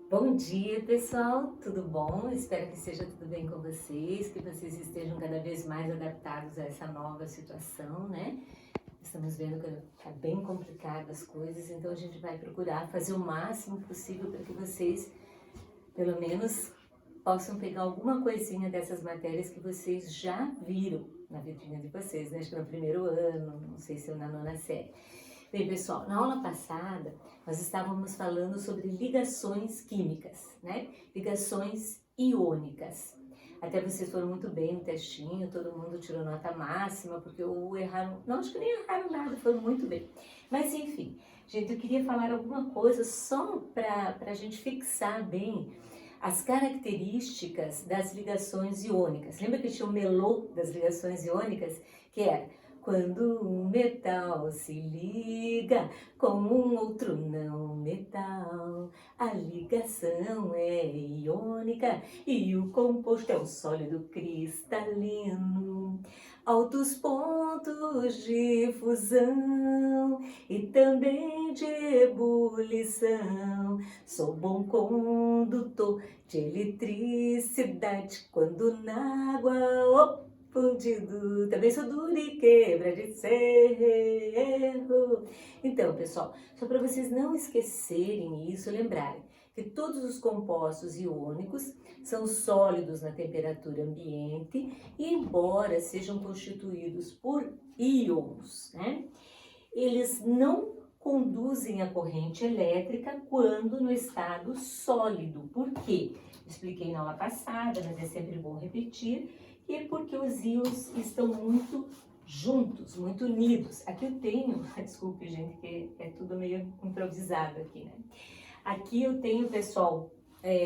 Bom dia, pessoal, tudo bom? Espero que seja tudo bem com vocês, que vocês estejam cada vez mais adaptados a essa nova situação, né? Estamos vendo que está bem complicado as coisas, então a gente vai procurar fazer o máximo possível para que vocês, pelo menos, possam pegar alguma coisinha dessas matérias que vocês já viram na vitrine de vocês, né? Acho que no primeiro ano, não sei se na nona série. Bem, pessoal, na aula passada nós estávamos falando sobre ligações químicas, né? Ligações iônicas. Até vocês foram muito bem no testinho, todo mundo tirou nota máxima, porque erraram, não, acho que nem erraram nada, foram muito bem. Mas enfim, gente, eu queria falar alguma coisa só para a gente fixar bem as características das ligações iônicas. Lembra que tinha o melô das ligações iônicas, que era quando um metal se liga com um outro não metal, a ligação é iônica e o composto é um sólido cristalino. Altos pontos de fusão e também de ebulição. Sou bom condutor de eletricidade quando na água fundido, também sou duro e quebra de ferro. Então, pessoal, só para vocês não esquecerem isso, lembrarem que todos os compostos iônicos são sólidos na temperatura ambiente e, embora sejam constituídos por íons, né, eles não conduzem a corrente elétrica quando no estado sólido. Por quê? Expliquei na aula passada, mas é sempre bom repetir. E porque os íons estão muito juntos, muito unidos. Aqui eu tenho, desculpe gente, que é tudo meio improvisado aqui, né? Aqui eu tenho, pessoal,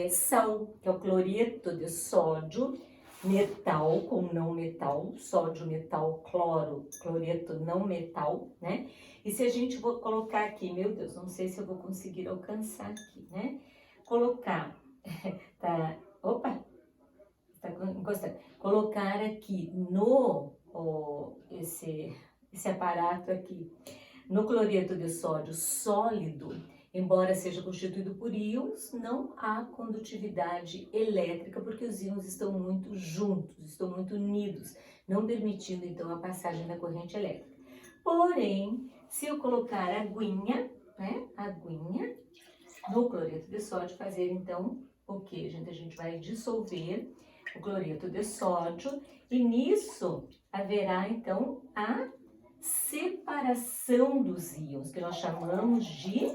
sal, que é o cloreto de sódio, metal com não metal, sódio, metal, cloro, cloreto, não metal, né? E se a gente for colocar aqui, meu Deus, não sei se eu vou conseguir alcançar aqui, né? Colocar, tá, opa! Tá encostando. Colocar aqui esse aparato aqui, no cloreto de sódio sólido, embora seja constituído por íons, não há condutividade elétrica, porque os íons estão muito juntos, estão muito unidos, não permitindo então a passagem da corrente elétrica. Porém, se eu colocar aguinha, né, aguinha, no cloreto de sódio, fazer então o que, gente? A gente vai dissolver o cloreto de sódio e nisso haverá então a separação dos íons, que nós chamamos de,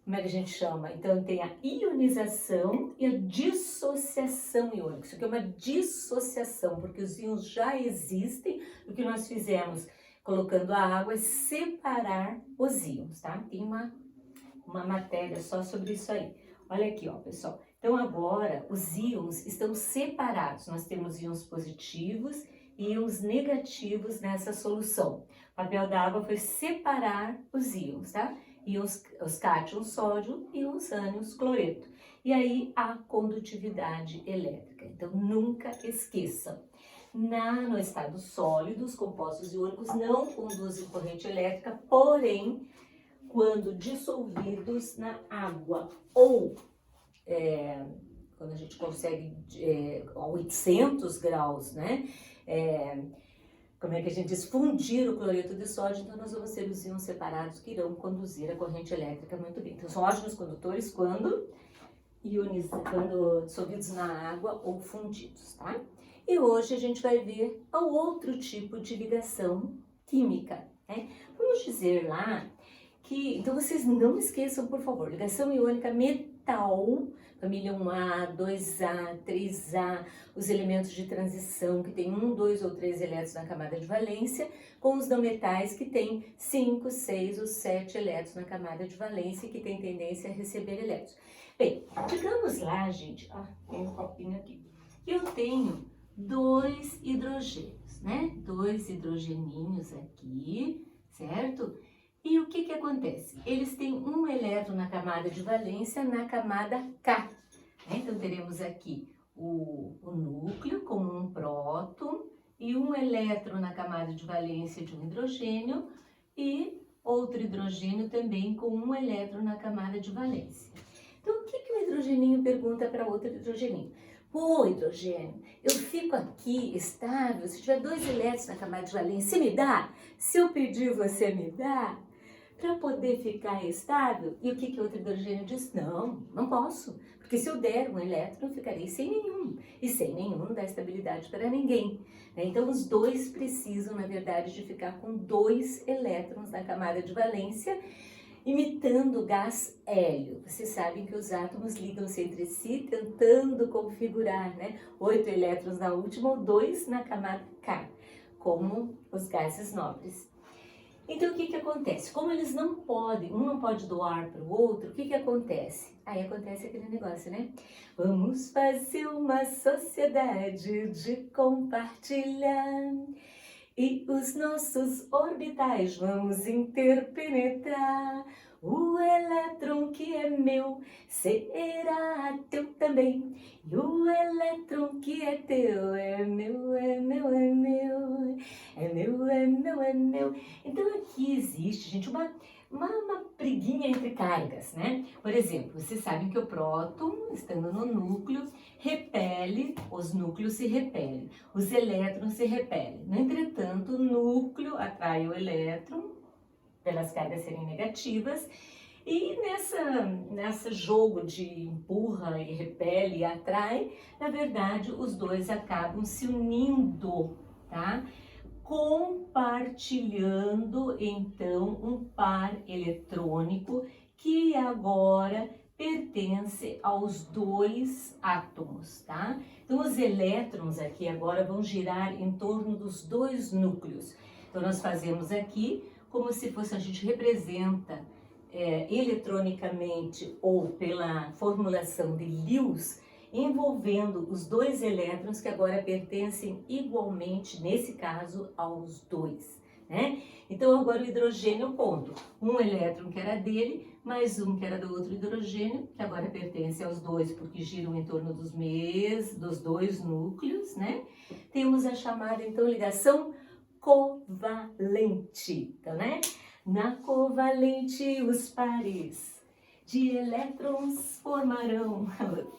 como é que a gente chama? Então tem a ionização e a dissociação iônica. Isso aqui é uma dissociação, porque os íons já existem. O que nós fizemos colocando a água é separar os íons, tá? Tem uma matéria só sobre isso aí. Olha aqui, ó, pessoal. Então, agora, os íons estão separados. Nós temos íons positivos e íons negativos nessa solução. O papel da água foi separar os íons, tá? Os cátions sódio e os ânions cloreto. E aí, a condutividade elétrica. Então, nunca esqueçam. No estado sólido, os compostos iônicos não conduzem corrente elétrica, porém, quando dissolvidos na água ou quando a gente consegue a 800 graus, né? Como é que a gente diz? Fundir o cloreto de sódio, então nós vamos ter os íons separados que irão conduzir a corrente elétrica muito bem. Então são ótimos condutores quando dissolvidos na água ou fundidos, tá? E hoje a gente vai ver o outro tipo de ligação química, né? Vamos dizer lá que, então vocês não esqueçam, por favor, ligação iônica metal, família 1A, 2A, 3A, os elementos de transição que tem 1, 2 ou 3 elétrons na camada de valência, com os não metais que tem 5, 6 ou 7 elétrons na camada de valência e que tem tendência a receber elétrons. Bem, digamos lá, gente, tem um copinho aqui, eu tenho 2 hidrogênios, né? 2 hidrogeninhos aqui, certo? E o que acontece? Eles têm um elétron na camada de valência na camada K. Né? Então, teremos aqui o núcleo com um próton e um elétron na camada de valência de um hidrogênio e outro hidrogênio também com um elétron na camada de valência. Então, o que o hidrogeninho pergunta para outro hidrogeninho: pô, hidrogênio, eu fico aqui estável, se tiver 2 elétrons na camada de valência, você me dá? Se eu pedir, você me dá? Para poder ficar estável? E o que o outro hidrogênio diz? Não, não posso, porque se eu der um elétron, eu ficarei sem nenhum, e sem nenhum não dá estabilidade para ninguém. Então, os dois precisam, na verdade, de ficar com 2 elétrons na camada de valência, imitando o gás hélio. Vocês sabem que os átomos ligam-se entre si, tentando configurar, né? 8 elétrons na última ou 2 na camada K, como os gases nobres. Então, o que acontece? Como eles não podem, um não pode doar para o outro, o que acontece? Aí acontece aquele negócio, né? Vamos fazer uma sociedade de compartilhar e os nossos orbitais vamos interpenetrar. O elétron que é meu será teu também. E o elétron que é teu é meu, é meu, é meu. É meu, é meu, é meu. Então aqui existe, gente, uma briguinha entre cargas, né? Por exemplo, vocês sabem que o próton, estando no núcleo, repele, os núcleos se repelem, os elétrons se repelem. No entretanto, o núcleo atrai o elétron, pelas cargas serem negativas, e nessa jogo de empurra e repele e atrai, na verdade, os dois acabam se unindo, tá? Compartilhando, então, um par eletrônico que agora pertence aos 2 átomos, tá? Então, os elétrons aqui agora vão girar em torno dos 2 núcleos. Então, nós fazemos aqui como se fosse, a gente representa eletronicamente ou pela formulação de Lewis, envolvendo os 2 elétrons que agora pertencem igualmente, nesse caso, aos 2, né? Então, agora o hidrogênio, ponto. Um elétron que era dele, mais um que era do outro hidrogênio, que agora pertence aos 2, porque giram em torno dos 2 núcleos, né? Temos a chamada, então, ligação covalente, então, né? Na covalente, os pares de elétrons formarão,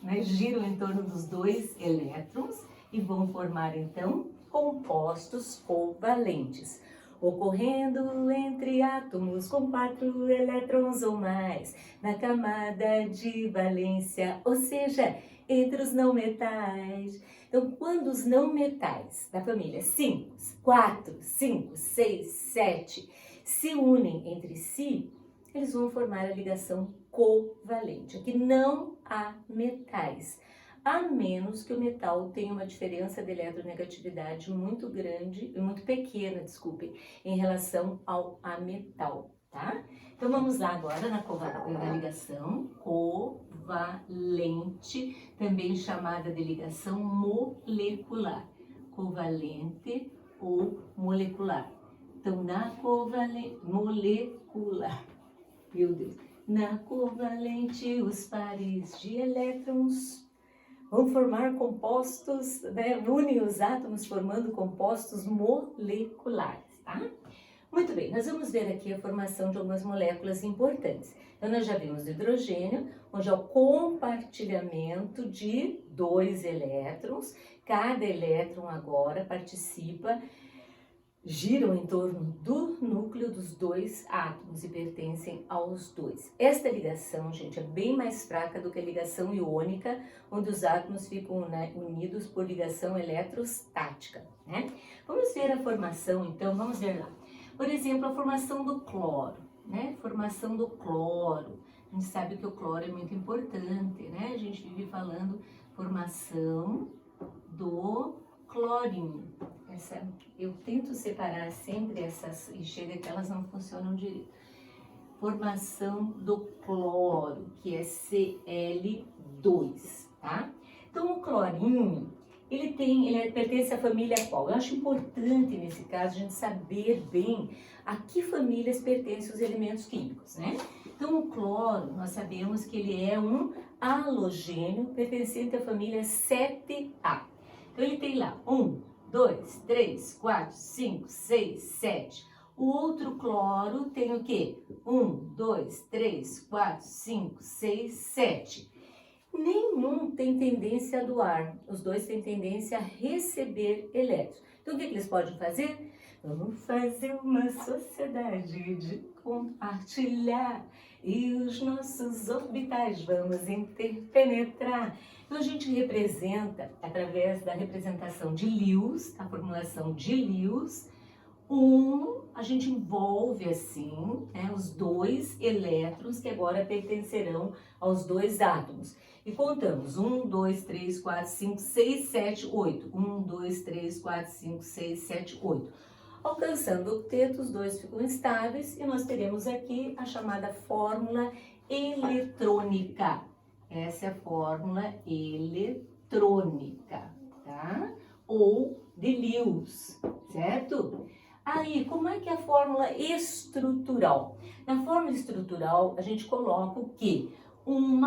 né? Giram em torno dos 2 elétrons e vão formar, então, compostos covalentes, ocorrendo entre átomos com 4 elétrons ou mais na camada de valência, ou seja, entre os não metais. Então, quando os não metais da família 5, 4, 5, 6, 7 se unem entre si, eles vão formar a ligação covalente. Aqui não há metais, a menos que o metal tenha uma diferença de eletronegatividade muito grande, muito pequena, desculpem, em relação ao ametal, tá? Então vamos lá agora na ligação covalente, também chamada de ligação molecular, covalente ou molecular. Então, na covalente molecular, meu Deus, na covalente os pares de elétrons vão formar compostos, né? Unem os átomos formando compostos moleculares, tá? Muito bem, nós vamos ver aqui a formação de algumas moléculas importantes. Então, nós já vimos o hidrogênio, onde é o compartilhamento de 2 elétrons. Cada elétron agora participa, giram em torno do núcleo dos 2 átomos e pertencem aos 2. Esta ligação, gente, é bem mais fraca do que a ligação iônica, onde os átomos ficam, né, unidos por ligação eletrostática, né? Vamos ver a formação, então, vamos ver lá. Por exemplo, a formação do cloro, né? Formação do cloro. A gente sabe que o cloro é muito importante, né? A gente vive falando formação do clorinho. Eu tento separar sempre essas, e chega que elas não funcionam direito. Formação do cloro, que é Cl2, tá? Então, o clorinho, ele pertence à família qual? Eu acho importante, nesse caso, a gente saber bem a que famílias pertencem os elementos químicos, né? Então, o cloro, nós sabemos que ele é um halogênio pertencente à família 7A. Então, ele tem lá 1, 2, 3, 4, 5, 6, 7. O outro cloro tem o quê? 1, 2, 3, 4, 5, 6, 7. Nenhum tem tendência a doar, os dois têm tendência a receber elétrons. Então, o que eles podem fazer? Vamos fazer uma sociedade de compartilhar e os nossos orbitais vamos interpenetrar. Então, a gente representa, através da representação de Lewis, a formulação de Lewis, a gente envolve assim, né, os dois elétrons que agora pertencerão aos dois átomos. E contamos 1, 2, 3, 4, 5, 6, 7, 8. 1, 2, 3, 4, 5, 6, 7, 8. Alcançando o octeto, os dois ficam estáveis e nós teremos aqui a chamada fórmula eletrônica. Essa é a fórmula eletrônica, tá? Ou de Lewis, certo? Aí, como é que é a fórmula estrutural? Na fórmula estrutural, a gente coloca o quê? Um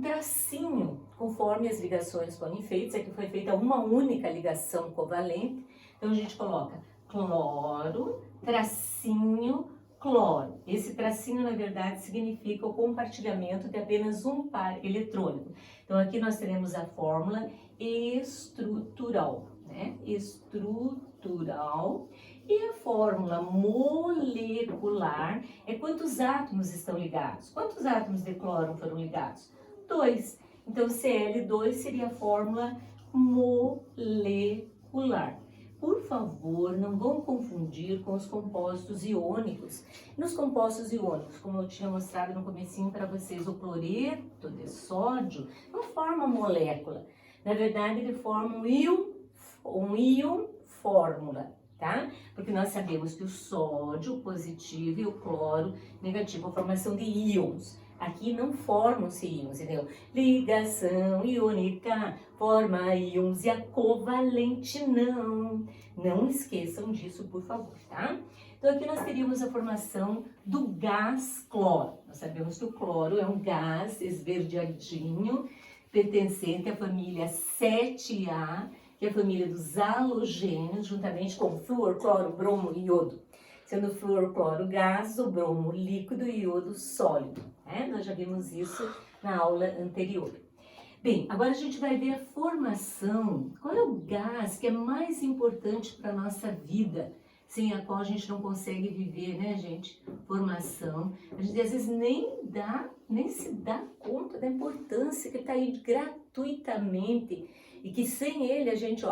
tracinho, conforme as ligações forem feitas. Aqui foi feita uma única ligação covalente. Então, a gente coloca cloro, tracinho, cloro. Esse tracinho, na verdade, significa o compartilhamento de apenas um par eletrônico. Então, aqui nós teremos a fórmula estrutural, né? Estrutural. E a fórmula molecular é quantos átomos estão ligados. Quantos átomos de cloro foram ligados? 2. Então, Cl2 seria a fórmula molecular. Por favor, não vão confundir com os compostos iônicos. Nos compostos iônicos, como eu tinha mostrado no comecinho para vocês, o cloreto de sódio não forma molécula. Na verdade, ele forma um íon fórmula, tá? Porque nós sabemos que o sódio positivo e o cloro negativo, a formação de íons. Aqui não formam-se íons, entendeu? Ligação iônica forma íons e a covalente não. Não esqueçam disso, por favor, tá? Então, aqui nós teríamos a formação do gás cloro. Nós sabemos que o cloro é um gás esverdeadinho, pertencente à família 7A, que é a família dos halogênios, juntamente com flúor, cloro, bromo e iodo. Sendo o flúor, cloro, gás, o bromo, líquido e iodo, sólido. Né? Nós já vimos isso na aula anterior. Bem, agora a gente vai ver a formação. Qual é o gás que é mais importante para a nossa vida, sem a qual a gente não consegue viver, né, gente? Formação. A gente às vezes nem se dá conta da importância que está aí gratuitamente e que sem ele a gente,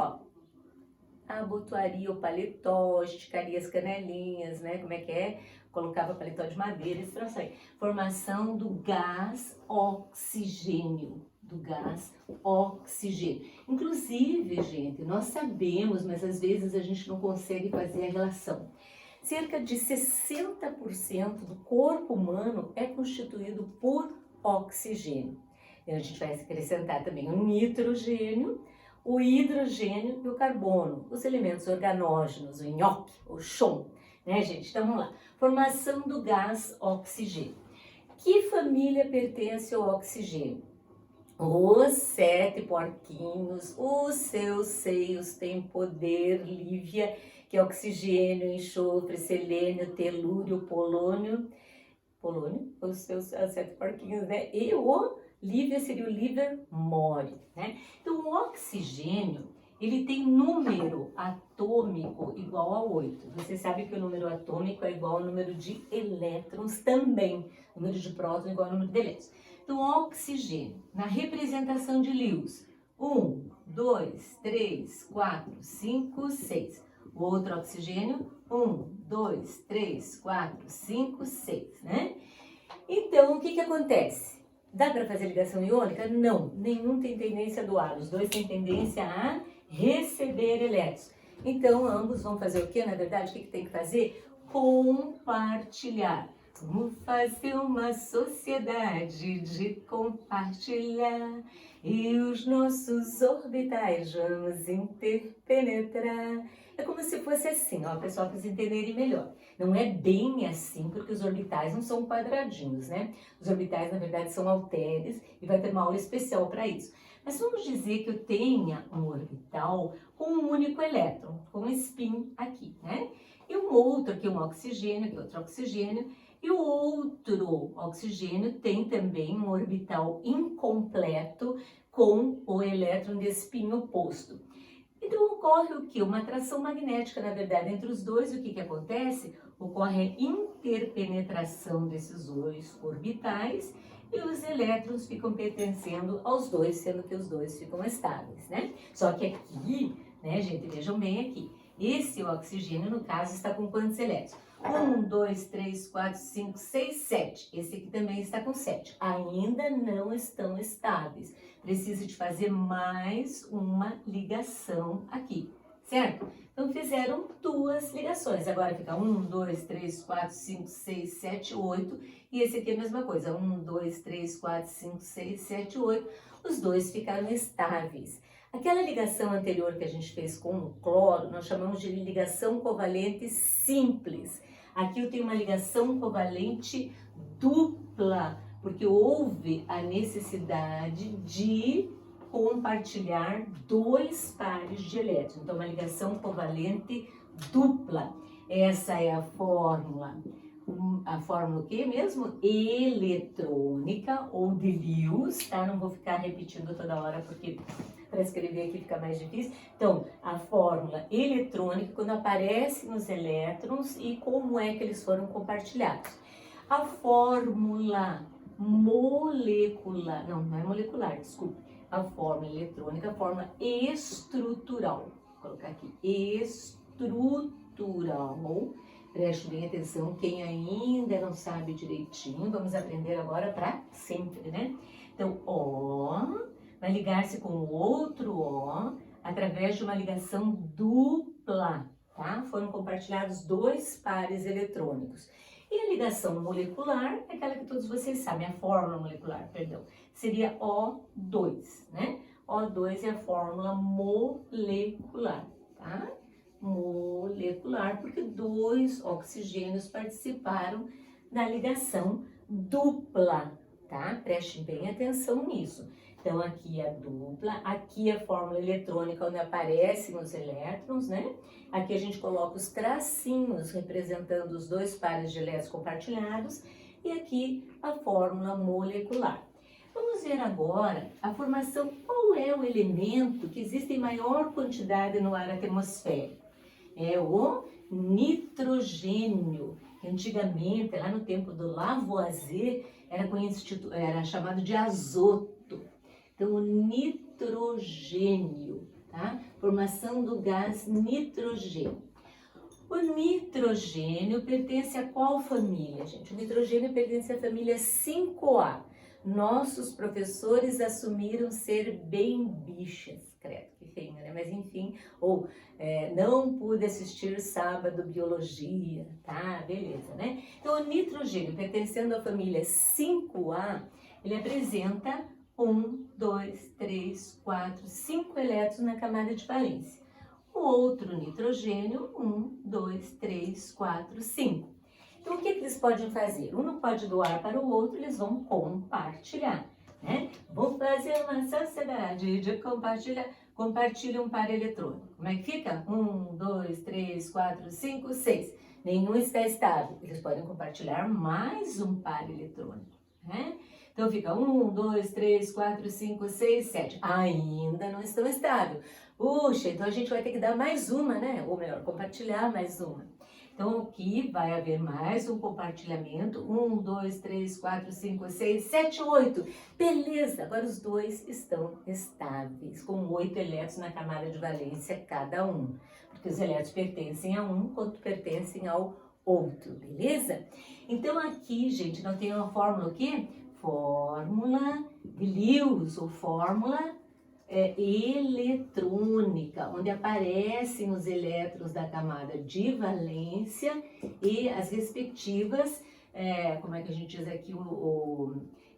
abotoaria o paletó, esticaria as canelinhas, né? Como é que é? Colocava paletó de madeira, esse troço aí. Formação do gás oxigênio. Do gás oxigênio. Inclusive, gente, nós sabemos, mas às vezes a gente não consegue fazer a relação. Cerca de 60% do corpo humano é constituído por oxigênio. E a gente vai acrescentar também o nitrogênio, o hidrogênio e o carbono, os elementos organógenos, o nhoque, o chum, né, gente? Então, vamos lá. Formação do gás oxigênio. Que família pertence ao oxigênio? Os 7 porquinhos, os seus seios têm poder, Lívia, que é oxigênio, enxofre, selênio, telúrio, polônio, os seus 7 porquinhos, né? E o Lívia seria o livermore, né? Então, o oxigênio, ele tem número atômico igual a 8. Você sabe que o número atômico é igual ao número de elétrons também. O número de prótons é igual ao número de elétrons. Então, o oxigênio, na representação de Lewis, 1, 2, 3, 4, 5, 6. O outro oxigênio, 1, 2, 3, 4, 5, 6, né? Então, o que acontece? Dá para fazer ligação iônica? Não, nenhum tem tendência a doar, os dois têm tendência a receber elétrons. Então, ambos vão fazer o quê? Na verdade, o que tem que fazer? Compartilhar. Vamos fazer uma sociedade de compartilhar e os nossos orbitais vamos interpenetrar. É como se fosse assim, ó, pessoal, para vocês entenderem melhor. Não é bem assim, porque os orbitais não são quadradinhos, né? Os orbitais, na verdade, são halteres e vai ter uma aula especial para isso. Mas vamos dizer que eu tenha um orbital com um único elétron, com um spin aqui, né? E um outro aqui, um oxigênio, aqui outro oxigênio, E o outro oxigênio tem também um orbital incompleto com o elétron de espinho oposto. Então ocorre o que? Uma atração magnética, na verdade, entre os dois. O que acontece? Ocorre a interpenetração desses dois orbitais e os elétrons ficam pertencendo aos dois, sendo que os dois ficam estáveis, né? Só que aqui, né, gente, vejam bem aqui, esse oxigênio, no caso, está com quantos elétrons? 1, 2, 3, 4, 5, 6, 7. Esse aqui também está com 7. Ainda não estão estáveis. Precisa de fazer mais uma ligação aqui, certo? Então fizeram duas ligações. Agora fica 1, 2, 3, 4, 5, 6, 7, 8. E esse aqui é a mesma coisa. 1, 2, 3, 4, 5, 6, 7, 8. Os dois ficaram estáveis. Aquela ligação anterior que a gente fez com o cloro, nós chamamos de ligação covalente simples. Aqui eu tenho uma ligação covalente dupla, porque houve a necessidade de compartilhar dois pares de elétrons. Então, uma ligação covalente dupla. Essa é a fórmula. A fórmula o quê mesmo? Eletrônica ou de Lewis, tá? Não vou ficar repetindo toda hora porque para escrever aqui fica mais difícil. Então, a fórmula eletrônica, quando aparecem os elétrons e como é que eles foram compartilhados. A fórmula molecular, não é molecular, desculpe. A fórmula eletrônica, a fórmula estrutural. Vou colocar aqui, estrutural. Preste bem atenção, quem ainda não sabe direitinho, vamos aprender agora para sempre, né? Então, O vai ligar-se com o outro O através de uma ligação dupla, tá? Foram compartilhados dois pares eletrônicos. E a ligação molecular é aquela que todos vocês sabem, a fórmula molecular, perdão, seria O2, né? O2 é a fórmula molecular, tá? Molecular, porque dois oxigênios participaram da ligação dupla, tá? Preste bem atenção nisso. Então, aqui a dupla, aqui a fórmula eletrônica, onde aparecem os elétrons, né? Aqui a gente coloca os tracinhos representando os dois pares de elétrons compartilhados e aqui a fórmula molecular. Vamos ver agora a formação, qual é o elemento que existe em maior quantidade no ar atmosférico? É o nitrogênio. Antigamente, lá no tempo do Lavoisier, era chamado de azoto. Então, o nitrogênio, tá? Formação do gás nitrogênio. O nitrogênio pertence a qual família, gente? O nitrogênio pertence à família 5A. Nossos professores assumiram ser bem bichas, credo, que feio, né? Mas enfim, não pude assistir sábado biologia, tá? Beleza, né? Então, o nitrogênio, pertencendo à família 5A, ele apresenta 1, 2, 3, 4, 5 elétrons na camada de valência. O outro nitrogênio, 1, 2, 3, 4, 5. Então, o que eles podem fazer? Um não pode doar para o outro, eles vão compartilhar, né? Vou fazer uma sociedade de compartilhar. Compartilha um par eletrônico. Como é que fica? 1, 2, 3, 4, 5, 6. Nenhum está estável. Eles podem compartilhar mais um par eletrônico, né? Então fica 1, 2, 3, 4, 5, 6, 7. Ainda não estão estáveis. Puxa, então a gente vai ter que dar mais uma, né? Ou melhor, compartilhar mais uma. Então aqui vai haver mais um compartilhamento. 1, 2, 3, 4, 5, 6, 7, 8. Beleza, agora os dois estão estáveis, com 8 elétrons na camada de valência cada um. Porque os elétrons pertencem a um, quanto pertencem ao outro, beleza? Então aqui, gente, nós temos uma fórmula o quê? Fórmula de Lewis, ou fórmula eletrônica, onde aparecem os elétrons da camada de valência e as respectivas, como é que a gente diz aqui,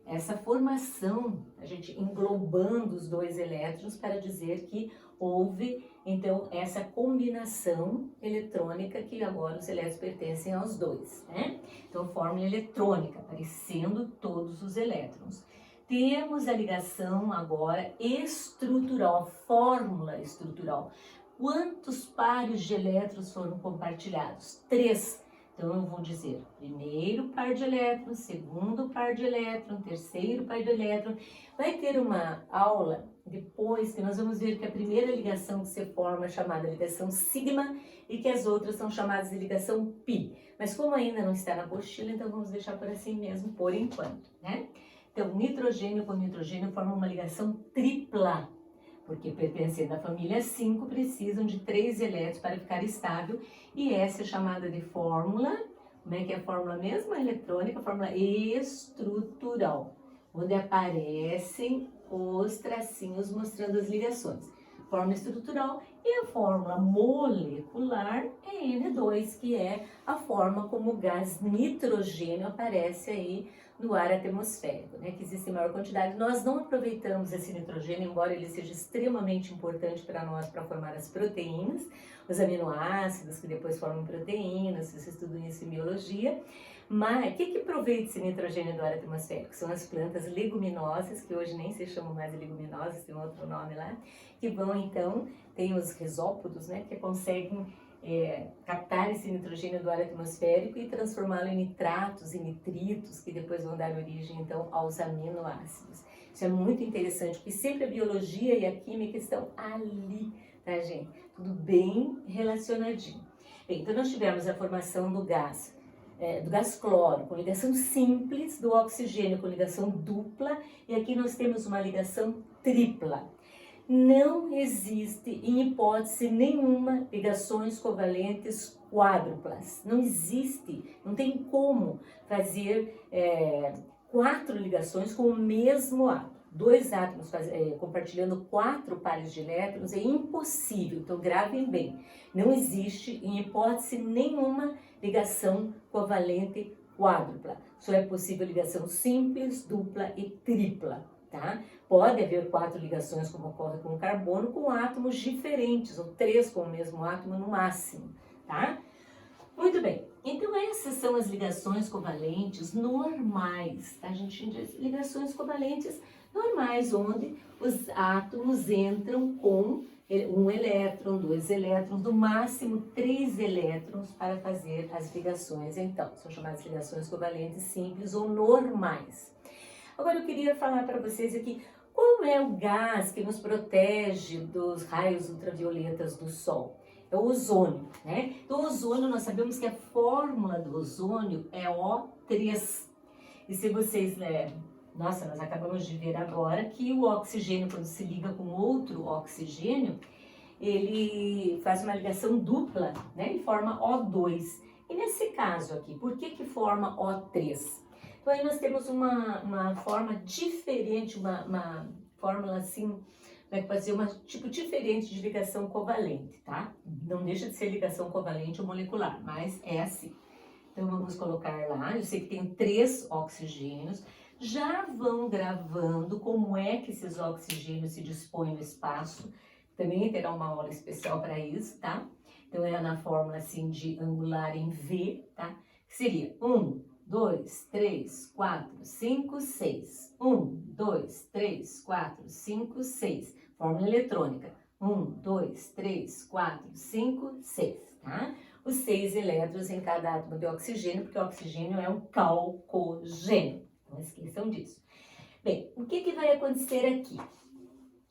essa formação, a gente englobando os dois elétrons para dizer que houve, então, essa combinação eletrônica que agora os elétrons pertencem aos dois, né? Então, fórmula eletrônica, aparecendo todos os elétrons. Temos a ligação agora estrutural, fórmula estrutural. Quantos pares de elétrons foram compartilhados? 3. Então, eu vou dizer primeiro par de elétrons, segundo par de elétrons, terceiro par de elétrons. Vai ter uma aula depois que nós vamos ver que a primeira ligação que se forma é chamada ligação sigma e que as outras são chamadas de ligação pi. Mas como ainda não está na apostila, então vamos deixar por assim mesmo por enquanto, né? Então, nitrogênio com nitrogênio formam uma ligação tripla, porque pertencendo à família 5 precisam de 3 elétrons para ficar estável, e essa é chamada de fórmula, como é que é a fórmula mesmo? A eletrônica, a fórmula estrutural, onde aparecem os tracinhos mostrando as ligações. Fórmula estrutural e a fórmula molecular é N2, que é a forma como o gás nitrogênio aparece aí no ar atmosférico, né, que existe em maior quantidade. Nós não aproveitamos esse nitrogênio, embora ele seja extremamente importante para nós para formar as proteínas, os aminoácidos que depois formam proteínas, vocês estudam isso em biologia. Mas o que aproveita esse nitrogênio do ar atmosférico? São as plantas leguminosas, que hoje nem se chamam mais de leguminosas, tem outro nome lá, que vão então, tem os risópodos, né, que conseguem captar esse nitrogênio do ar atmosférico e transformá-lo em nitratos e nitritos, que depois vão dar origem, então, aos aminoácidos. Isso é muito interessante, porque sempre a biologia e a química estão ali, tá, gente? Tudo bem relacionadinho. Bem, então, nós tivemos a formação do gás cloro, com ligação simples, do oxigênio com ligação dupla, e aqui nós temos uma ligação tripla. Não existe, em hipótese nenhuma, ligações covalentes quádruplas. Não existe, não tem como fazer 4 ligações com o mesmo átomo. 2 átomos compartilhando 4 pares de elétrons é impossível, então gravem bem. Não existe, em hipótese nenhuma, ligação covalente quádrupla. Só é possível ligação simples, dupla e tripla. Tá? Pode haver 4 ligações, como ocorre com o carbono, com átomos diferentes, ou 3 com o mesmo átomo no máximo, tá? Muito bem, então essas são as ligações covalentes normais, tá? A gente diz ligações covalentes normais, onde os átomos entram com 1 elétron, 2 elétrons, no máximo 3 elétrons para fazer as ligações. Então, são chamadas ligações covalentes simples ou normais. Agora eu queria falar para vocês aqui, qual é o gás que nos protege dos raios ultravioletas do Sol? É o ozônio, né? Então, o ozônio, nós sabemos que a fórmula do ozônio é O3. E se vocês, nós acabamos de ver agora que o oxigênio, quando se liga com outro oxigênio, ele faz uma ligação dupla, né? E forma O2. E nesse caso aqui, por que forma O3? Então aí nós temos uma forma diferente, uma fórmula assim, como é que pode ser, um tipo diferente de ligação covalente, tá? Não deixa de ser ligação covalente ou molecular, mas é assim. Então vamos colocar lá, eu sei que tem 3 oxigênios, já vão gravando como é que esses oxigênios se dispõem no espaço, também terá uma aula especial para isso, tá? Então é na fórmula assim de angular em V, tá? Que seria 1, 2, 3, 4, 5, 6. 1, 2, 3, 4, 5, 6. Fórmula eletrônica. 1, 2, 3, 4, 5, 6. Tá? Os 6 elétrons em cada átomo de oxigênio, porque o oxigênio é um calcogênio. Não esqueçam disso. Bem, o que vai acontecer aqui?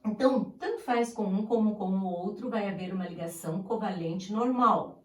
Então, tanto faz com um como com o outro, vai haver uma ligação covalente normal.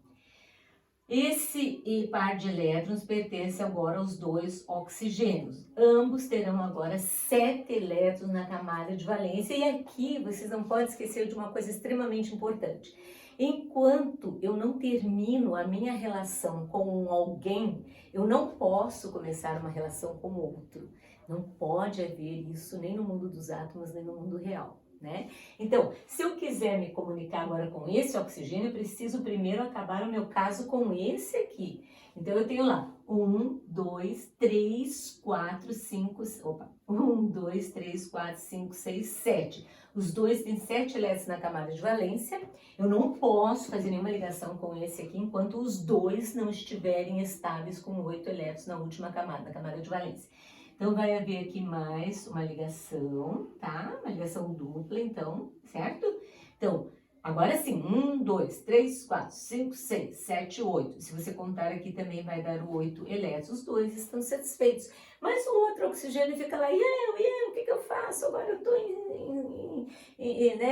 Esse par de elétrons pertence agora aos 2 oxigênios. Ambos terão agora 7 elétrons na camada de valência. E aqui vocês não podem esquecer de uma coisa extremamente importante. Enquanto eu não termino a minha relação com alguém, eu não posso começar uma relação com outro. Não pode haver isso nem no mundo dos átomos, nem no mundo real. Né? Então, se eu quiser me comunicar agora com esse oxigênio, eu preciso primeiro acabar o meu caso com esse aqui. Então, eu tenho lá 1, 2, 3, 4, 5, 1, 2, 3, 4, 5, 6, 7. Os dois têm 7 elétrons na camada de valência. Eu não posso fazer nenhuma ligação com esse aqui enquanto os dois não estiverem estáveis com 8 elétrons na última camada, na camada de valência. Então, vai haver aqui mais uma ligação, tá? Uma ligação dupla, então, certo? Então, Agora sim, 1, 2, 3, 4, 5, 6, 7, 8. Se você contar aqui também vai dar 8 elétrons. Os dois estão satisfeitos. Mas o outro oxigênio fica lá, e eu, o que eu faço? Agora eu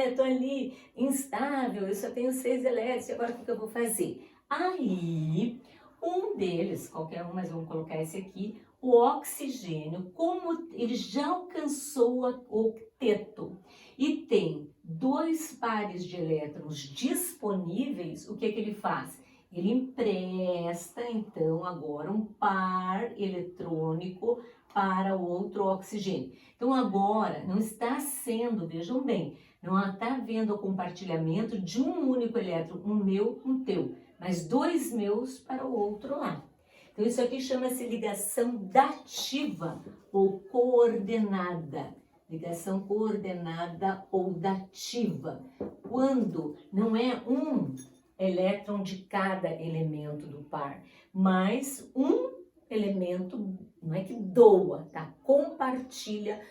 estou ali instável, eu só tenho 6 elétrons, e agora o que eu vou fazer? Aí, um deles, qualquer um, mas vamos colocar esse aqui, o oxigênio, como ele já alcançou o octeto e tem 2 pares de elétrons disponíveis, o que ele faz? Ele empresta, então, agora um par eletrônico para o outro oxigênio. Então, agora, não está sendo, vejam bem, não está havendo o compartilhamento de um único elétron, um meu, um teu, mas 2 meus para o outro lá. Então, isso aqui chama-se ligação dativa ou coordenada. Ligação coordenada ou dativa. Quando não é um elétron de cada elemento do par, mas um elemento, não é que doa, tá? Compartilha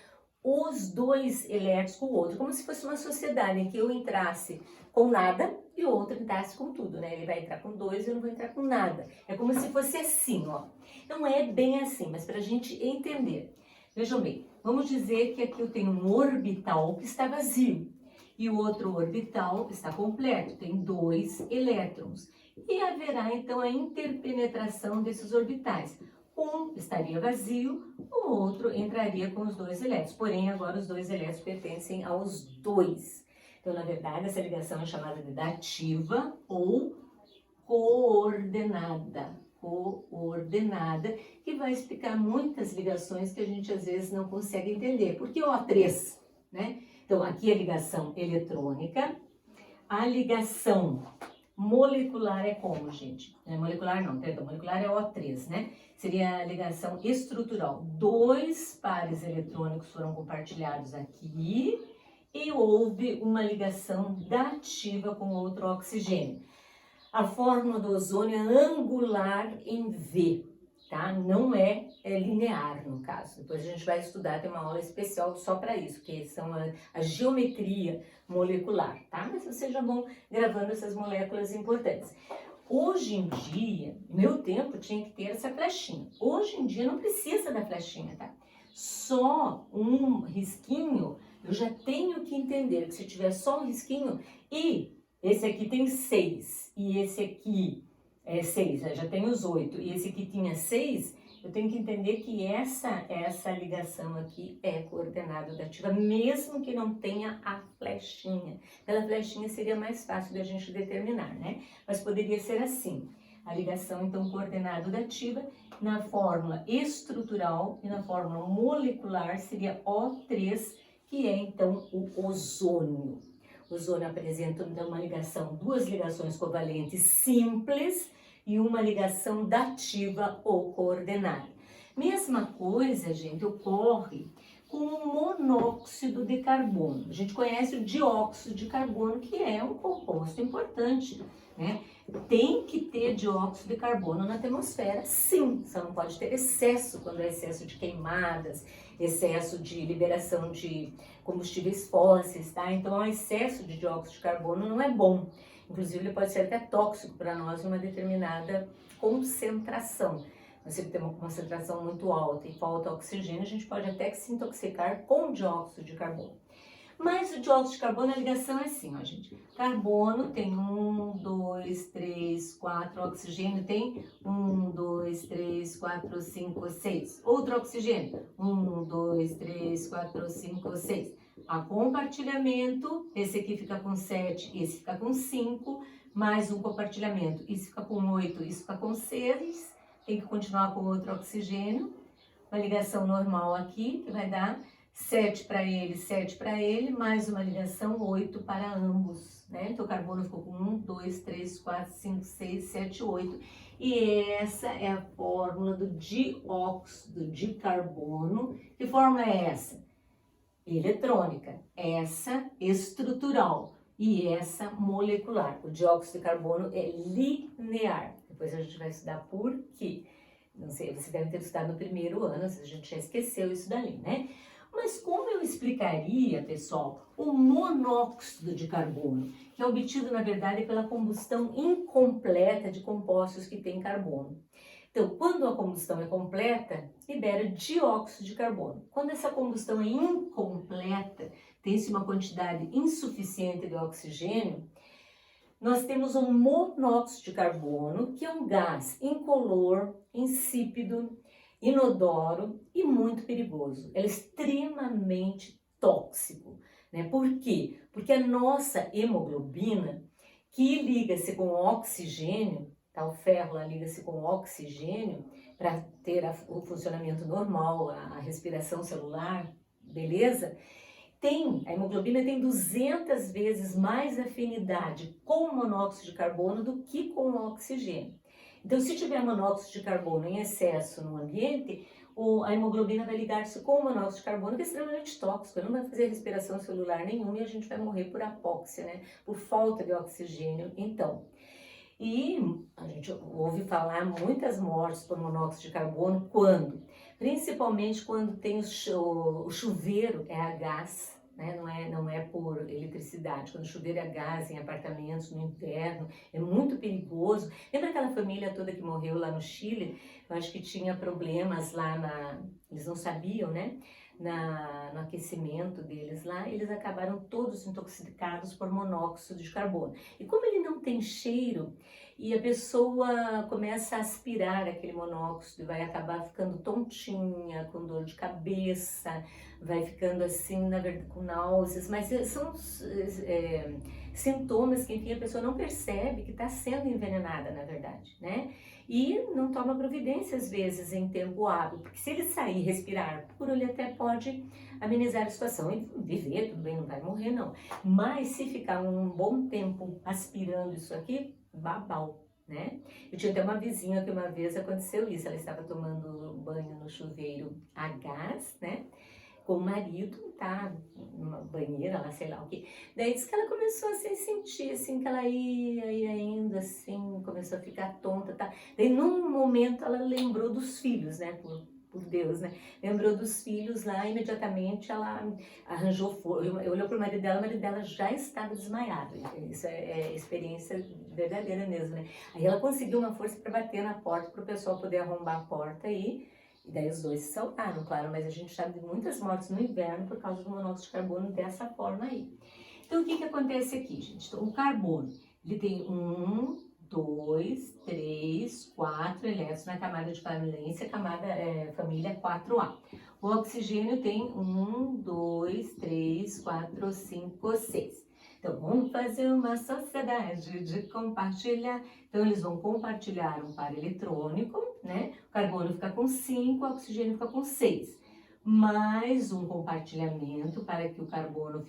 os 2 elétrons com o outro, como se fosse uma sociedade em que eu entrasse com nada e o outro entrasse com tudo, né? Ele vai entrar com 2 e eu não vou entrar com nada. É como se fosse assim, ó. Não é bem assim, mas para a gente entender. Vejam bem, vamos dizer que aqui eu tenho um orbital que está vazio e o outro orbital está completo, tem 2 elétrons. E haverá então a interpenetração desses orbitais. Um estaria vazio, o outro entraria com os 2 elétrons. Porém, agora os 2 elétrons pertencem aos 2. Então, na verdade, essa ligação é chamada de dativa ou coordenada. Coordenada, que vai explicar muitas ligações que a gente às vezes não consegue entender. Por que O3, né? Então, aqui a ligação eletrônica, a ligação molecular é como, gente? Molecular não, perdão, molecular é O3, né? Seria a ligação estrutural. 2 pares eletrônicos foram compartilhados aqui e houve uma ligação dativa com outro oxigênio. A fórmula do ozônio é angular em V, tá? Não é linear, no caso. Depois a gente vai estudar, tem uma aula especial só para isso, que são a geometria molecular, tá? Mas vocês já vão gravando essas moléculas importantes. Hoje em dia, no meu tempo, tinha que ter essa flechinha. Hoje em dia não precisa da flechinha, tá? Só um risquinho, eu já tenho que entender que se tiver só um risquinho e esse aqui tem 6 e esse aqui é 6, já tem os 8 e esse aqui tinha 6, eu tenho que entender que essa ligação aqui é coordenada dativa, mesmo que não tenha a flechinha. Pela flechinha seria mais fácil de a gente determinar, né? Mas poderia ser assim, a ligação então coordenada dativa, na fórmula estrutural e na fórmula molecular seria O3, que é então o ozônio. O ozônio apresenta então uma ligação, 2 ligações covalentes simples e uma ligação dativa ou coordenada. Mesma coisa, gente, ocorre com o monóxido de carbono. A gente conhece o dióxido de carbono, que é um composto importante, né? Tem que ter dióxido de carbono na atmosfera, sim, só não pode ter excesso, quando é excesso de queimadas, excesso de liberação de combustíveis fósseis, tá? Então, o excesso de dióxido de carbono não é bom. Inclusive, ele pode ser até tóxico para nós em uma determinada concentração. Se ele tem uma concentração muito alta e falta oxigênio, a gente pode até se intoxicar com dióxido de carbono. Mas o dióxido de carbono, a ligação é assim, ó, gente. Carbono tem 1, 2, 3, 4, oxigênio tem 1, 2, 3, 4, 5, 6. Outro oxigênio, 1, 2, 3, 4, 5, 6. A compartilhamento, esse aqui fica com 7, esse fica com 5, mais um compartilhamento. Isso fica com 8, isso fica com 6, tem que continuar com outro oxigênio. Uma ligação normal aqui, que vai dar 7 para ele, mais uma ligação 8 para ambos, né? Então o carbono ficou com 1, 2, 3, 4, 5, 6, 7, 8. E essa é a fórmula do dióxido de carbono. Que fórmula é essa? Eletrônica. Essa estrutural e essa molecular. O dióxido de carbono é linear. Depois a gente vai estudar por quê. Não sei, você deve ter estudado no primeiro ano, a gente já esqueceu isso dali, né? Mas como eu explicaria, pessoal, o monóxido de carbono, que é obtido, na verdade, pela combustão incompleta de compostos que têm carbono? Então, quando a combustão é completa, libera dióxido de carbono. Quando essa combustão é incompleta, tem-se uma quantidade insuficiente de oxigênio, nós temos um monóxido de carbono, que é um gás incolor, insípido, inodoro e muito perigoso. Ele é extremamente tóxico, né? Por quê? Porque a nossa hemoglobina, que liga-se com o oxigênio, tá? O ferro lá liga-se com o oxigênio para ter o funcionamento normal, a respiração celular, beleza? A hemoglobina tem 200 vezes mais afinidade com o monóxido de carbono do que com o oxigênio. Então, se tiver monóxido de carbono em excesso no ambiente, a hemoglobina vai ligar-se com o monóxido de carbono, que é extremamente tóxico, não vai fazer respiração celular nenhuma e a gente vai morrer por apóxia, né? Por falta de oxigênio, então. E a gente ouve falar muitas mortes por monóxido de carbono, quando? Principalmente quando tem o chuveiro é a gás, né? Não é por eletricidade. Quando o chuveiro é a gás em apartamentos no inverno, é muito perigoso. Lembra aquela família toda que morreu lá no Chile? Eu acho que tinha problemas lá eles não sabiam, né? No aquecimento deles lá, eles acabaram todos intoxicados por monóxido de carbono. E como ele não tem cheiro, e a pessoa começa a aspirar aquele monóxido, vai acabar ficando tontinha, com dor de cabeça, vai ficando assim, na verdade, com náuseas, mas são sintomas que, enfim, a pessoa não percebe que está sendo envenenada, na verdade, né? E não toma providência, às vezes, em tempo hábil, porque se ele sair e respirar puro, ele até pode amenizar a situação e viver, tudo bem, não vai morrer, não. Mas se ficar um bom tempo aspirando isso aqui, babau, né? Eu tinha até uma vizinha que uma vez aconteceu isso, ela estava tomando banho no chuveiro a gás, né? Com o marido, tá? Numa banheira lá, sei lá o que. Daí disse que ela começou a se sentir, assim, que ela ia indo, assim, começou a ficar tonta, tá? Daí num momento ela lembrou dos filhos, né? Por Deus, né? Lembrou dos filhos lá, imediatamente ela arranjou força, olhou pro marido dela já estava desmaiado. Isso é experiência verdadeira mesmo, né? Aí ela conseguiu uma força para bater na porta, para o pessoal poder arrombar a porta e daí os dois se salvaram, claro, mas a gente sabe de muitas mortes no inverno por causa do monóxido de carbono dessa forma aí. Então, o que acontece aqui, gente? Então, o carbono, ele tem 1, 2, 3, 4 elétrons na camada de valência, família 4A. O oxigênio tem 1, 2, 3, 4, 5, 6. Então, vamos fazer uma sociedade de compartilhar. Então, eles vão compartilhar um par eletrônico, né? O carbono fica com 5, o oxigênio fica com 6. Mais um compartilhamento para que o carbono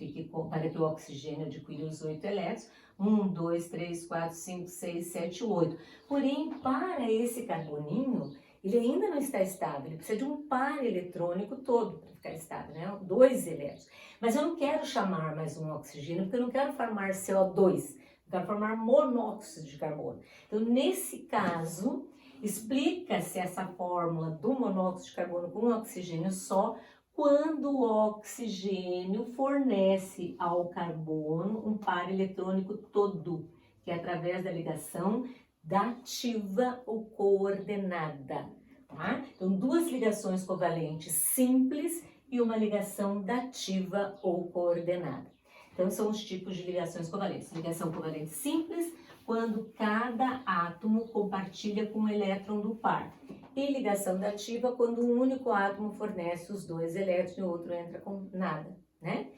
para que o oxigênio adquira os 8 elétrons. 1, 2, 3, 4, 5, 6, 7, 8. Porém, para esse carboninho, ele ainda não está estável, ele precisa de um par eletrônico todo para ficar estável, né? 2 elétrons. Mas eu não quero chamar mais um oxigênio, porque eu não quero formar CO2, eu quero formar monóxido de carbono. Então, nesse caso, explica-se essa fórmula do monóxido de carbono com oxigênio só quando o oxigênio fornece ao carbono um par eletrônico todo, que é através da ligação dativa ou coordenada, tá? Então, 2 ligações covalentes simples e uma ligação dativa ou coordenada. Então, são os tipos de ligações covalentes. Ligação covalente simples, quando cada átomo compartilha com o elétron do par. E ligação dativa, quando um único átomo fornece os 2 elétrons e o outro entra com nada, né?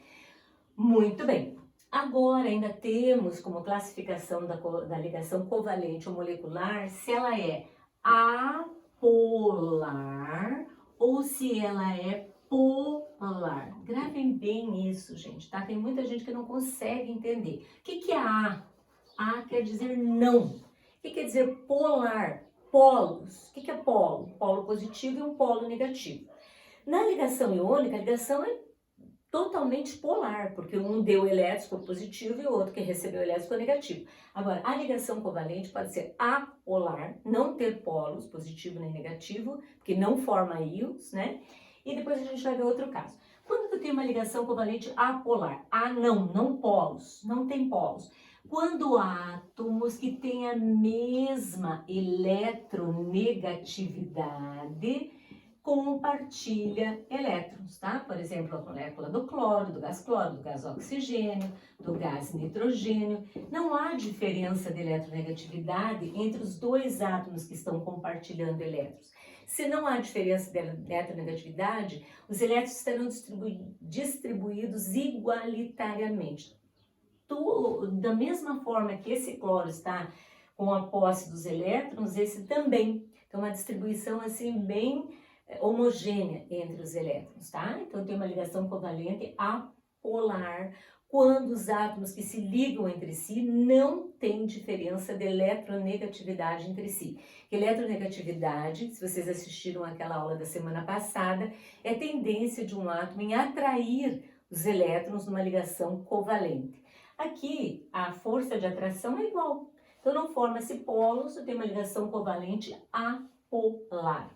Muito bem. Agora, ainda temos como classificação da ligação covalente ou molecular se ela é apolar ou se ela é polar. Gravem bem isso, gente, tá? Tem muita gente que não consegue entender. O que é A? A quer dizer não. O que quer dizer polar? Polos. O que é polo? Polo positivo e um polo negativo. Na ligação iônica, a ligação é totalmente polar, porque um deu elétrons por positivo e o outro que recebeu elétrons por negativo. Agora, a ligação covalente pode ser apolar, não ter polos, positivo nem negativo, porque não forma íons, né? E depois a gente vai ver outro caso. Quando eu tenho uma ligação covalente apolar, não polos, não tem polos. Quando átomos que têm a mesma eletronegatividade compartilha elétrons, tá? Por exemplo, a molécula do cloro, do gás oxigênio, do gás nitrogênio. Não há diferença de eletronegatividade entre os dois átomos que estão compartilhando elétrons. Se não há diferença de eletronegatividade, os elétrons estarão distribuídos igualitariamente. Da mesma forma que esse cloro está com a posse dos elétrons, esse também. Então, uma distribuição assim bem homogênea entre os elétrons, tá? Então, tem uma ligação covalente apolar, quando os átomos que se ligam entre si não têm diferença de eletronegatividade entre si. Eletronegatividade, se vocês assistiram àquela aula da semana passada, é a tendência de um átomo em atrair os elétrons numa ligação covalente. Aqui, a força de atração é igual. Então, não forma-se polos, tem uma ligação covalente apolar.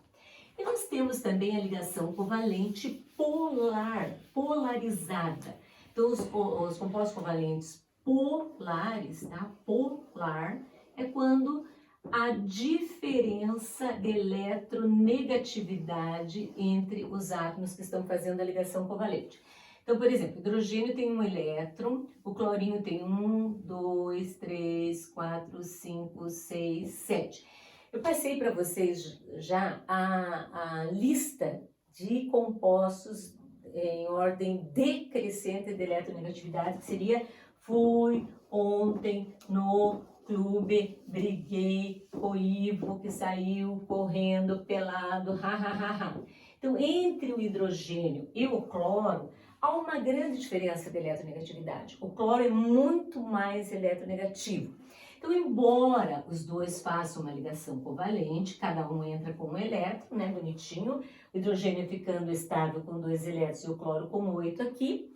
E nós temos também a ligação covalente polar, polarizada. Então, os compostos covalentes polares, tá? Polar é quando a diferença de eletronegatividade entre os átomos que estão fazendo a ligação covalente. Então, por exemplo, o hidrogênio tem um elétron, o clorinho tem 1, 2, 3, 4, 5, 6, 7. Eu passei para vocês já a lista de compostos em ordem decrescente de eletronegatividade, que seria fui ontem no clube, briguei, o Ivo que saiu correndo pelado, ha. Então, entre o hidrogênio e o cloro, há uma grande diferença de eletronegatividade. O cloro é muito mais eletronegativo. Então, embora os dois façam uma ligação covalente, cada um entra com um elétron, né, bonitinho, o hidrogênio ficando estável com 2 elétrons e o cloro com 8 aqui,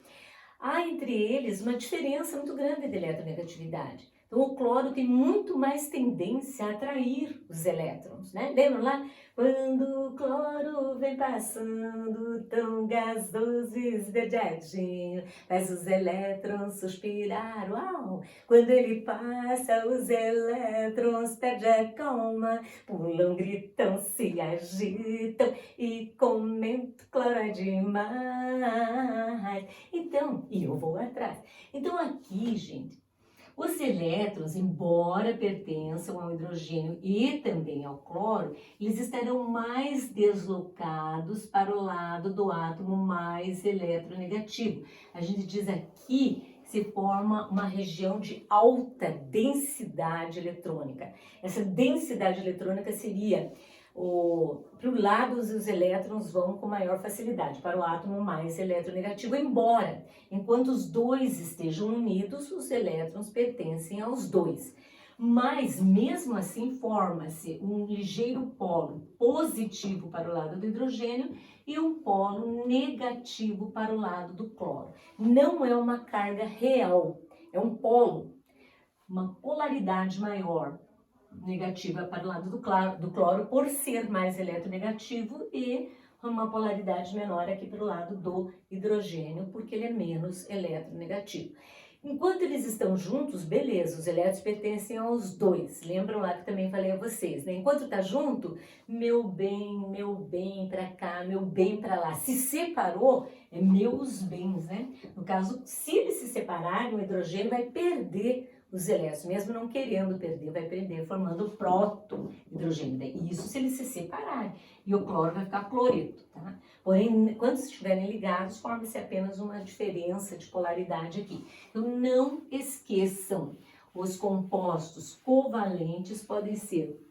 há entre eles uma diferença muito grande de eletronegatividade. Então, o cloro tem muito mais tendência a atrair os elétrons, né? Lembram lá? Quando o cloro vem passando, tão gasoso e esverdeadinho, faz os elétrons suspirar, uau! Quando ele passa, os elétrons perdem a calma, pulam, gritam, se agitam e comentam, cloro é demais. Então, e eu vou atrás. Então, aqui, gente, os elétrons, embora pertençam ao hidrogênio e também ao cloro, eles estarão mais deslocados para o lado do átomo mais eletronegativo. A gente diz aqui se forma uma região de alta densidade eletrônica. Essa densidade eletrônica seria para o lado os elétrons vão com maior facilidade, para o átomo mais eletronegativo, embora, enquanto os dois estejam unidos, os elétrons pertencem aos dois. Mas, mesmo assim, forma-se um ligeiro polo positivo para o lado do hidrogênio e um polo negativo para o lado do cloro. Não é uma carga real, é um polo, uma polaridade maior, negativa para o lado do cloro, por ser mais eletronegativo, e uma polaridade menor aqui para o lado do hidrogênio, porque ele é menos eletronegativo. Enquanto eles estão juntos, beleza, os elétrons pertencem aos dois. Lembram lá que também falei a vocês, né? Enquanto tá junto, meu bem para cá, meu bem para lá. Se separou, é meus bens, né? No caso, se eles se separarem, o hidrogênio vai perder os elétrons, mesmo não querendo perder, vai perder, formando o proto-hidrogênio. Isso se eles se separarem. E o cloro vai ficar cloreto, tá? Porém, quando estiverem ligados, forma-se apenas uma diferença de polaridade aqui. Então, não esqueçam, os compostos covalentes podem ser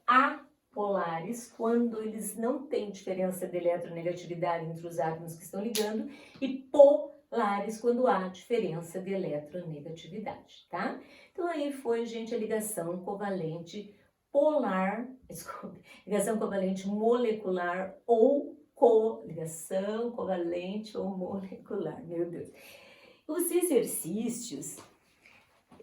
apolares, quando eles não têm diferença de eletronegatividade entre os átomos que estão ligando, e polares, quando há diferença de eletronegatividade, tá? Então, aí foi, gente, a ligação covalente polar, ligação covalente molecular ou ligação covalente ou molecular, meu Deus. Os exercícios,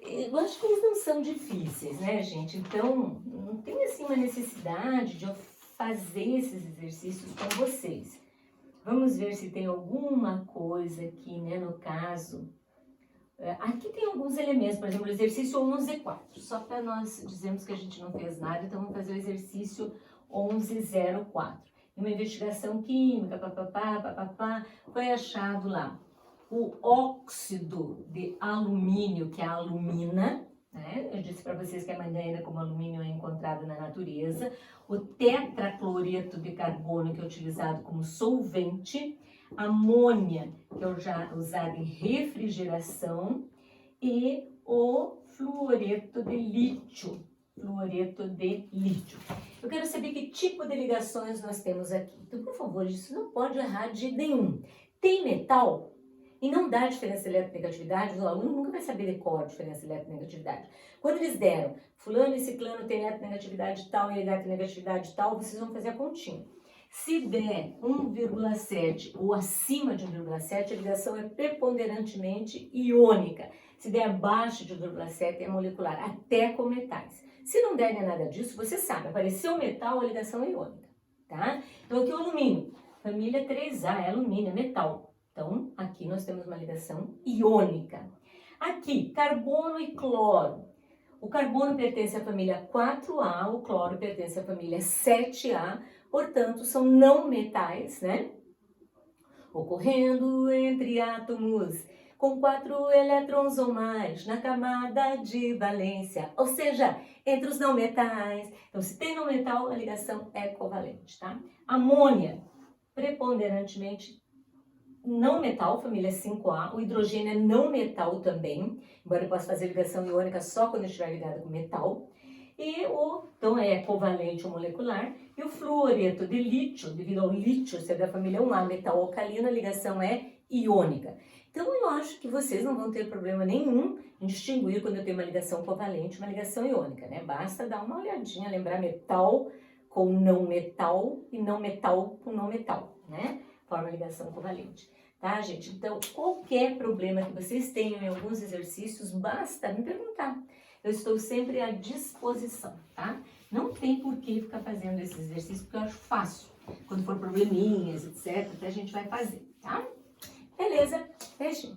eu acho que eles não são difíceis, né, gente? Então, não tem, assim, uma necessidade de eu fazer esses exercícios com vocês. Vamos ver se tem alguma coisa aqui, né, no caso. Aqui tem alguns elementos, por exemplo, o exercício 11.4. Só para nós dizermos que a gente não fez nada, então vamos fazer o exercício 11.04. Uma investigação química, papapá, foi achado lá o óxido de alumínio, que é a alumina, né? Eu disse para vocês que a maneira como alumínio é encontrado na natureza, o tetracloreto de carbono, que é utilizado como solvente, amônia, que é já usado em refrigeração, e o fluoreto de lítio. Eu quero saber que tipo de ligações nós temos aqui. Então, por favor, isso não pode errar de nenhum. Tem metal e não dá diferença de eletronegatividade, o aluno nunca vai saber de cor a diferença de eletronegatividade. Quando eles deram, fulano e ciclano tem eletronegatividade tal e eletronegatividade tal, vocês vão fazer a continha. Se der 1,7 ou acima de 1,7, a ligação é preponderantemente iônica. Se der abaixo de 1,7, é molecular, até com metais. Se não der nada disso, você sabe, apareceu metal, a ligação é iônica, tá? Então aqui o alumínio, família 3A, é alumínio, é metal. Então aqui nós temos uma ligação iônica. Aqui, carbono e cloro. O carbono pertence à família 4A, o cloro pertence à família 7A, portanto, são não metais, né? Ocorrendo entre átomos com 4 elétrons ou mais na camada de valência, ou seja, entre os não metais. Então, se tem não metal, a ligação é covalente, tá? Amônia, preponderantemente não metal, família 5A, o hidrogênio é não metal também, embora eu possa fazer ligação iônica só quando estiver ligado com metal. E então é covalente ou molecular. E o fluoreto de lítio, devido ao lítio ser da família 1A, metal alcalino, a ligação é iônica. Então eu acho que vocês não vão ter problema nenhum em distinguir quando eu tenho uma ligação covalente e uma ligação iônica, né? Basta dar uma olhadinha, lembrar metal com não metal e não metal com não metal, né? Forma ligação covalente. Tá, gente? Então, qualquer problema que vocês tenham em alguns exercícios, basta me perguntar. Eu estou sempre à disposição, tá? Não tem por que ficar fazendo esses exercícios, porque eu acho fácil. Quando for probleminhas, etc., a gente vai fazer, tá? Beleza? Beijinho.